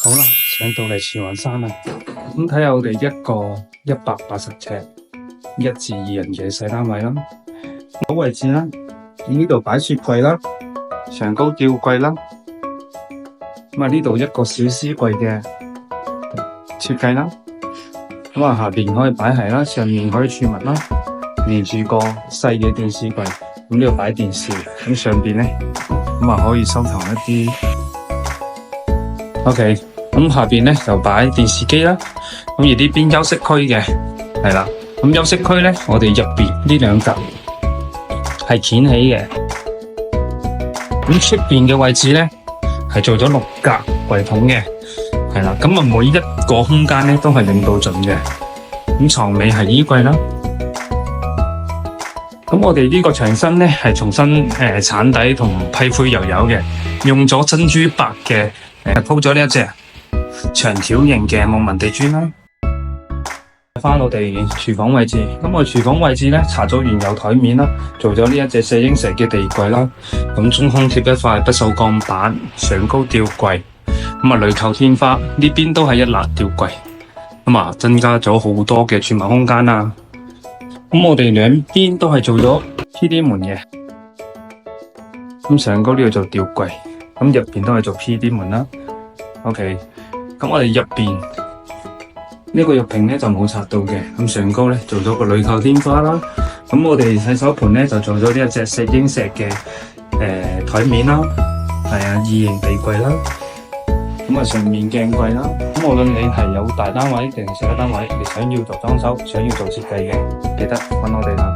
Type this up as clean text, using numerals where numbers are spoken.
好啦，上到嚟慈雲山啦，咁睇下我哋一個180尺1至2人嘅細單位啦，好位置啦，呢度擺雪櫃啦，上高吊櫃啦，咁啊呢度一個小衣櫃嘅設計啦，咁啊下邊可以擺鞋啦，上面可以儲物啦，連住個細嘅電視櫃，咁呢度擺電視，咁上邊咧咁啊可以收藏一啲。OK， 咁下邊咧就擺電視機啦，咁而呢邊休息區嘅係啦，咁休息區咧我哋入邊呢兩格係掀起嘅，咁出邊嘅位置咧係做咗6格櫃桶嘅，係啦，咁啊每一個空間咧都係令到盡嘅，咁床尾係衣櫃啦，咁我哋呢個牆身咧係重新鏟底同批灰又有嘅，用咗珍珠白嘅。鋪咗呢一隻長條形嘅木紋地磚啦，翻我哋廚房位置。咁我廚房位置咧，搽咗原有台面啦，做咗呢一隻4英石嘅地櫃啦。咁中空貼一塊不鏽鋼板，上高吊櫃。咁啊，鋁扣天花呢邊都係一欄吊櫃。咁啊，增加咗好多嘅儲物空間啦。咁我哋兩邊都係做咗 PD 門嘅。咁上高呢度做吊櫃。咁入邊都係做 PD 門啦 ，OK。咁我哋入邊呢個浴屏咧就冇拆到嘅，咁上高咧做咗個鋁扣天花啦。咁我哋洗手盆咧就做咗呢一隻4英石嘅台面啦，係啊，2型地櫃啦。咁啊上面鏡櫃啦。咁無論你係有大單位定係細單位，你想要做裝修、想要做設計嘅，記得揾我哋啦。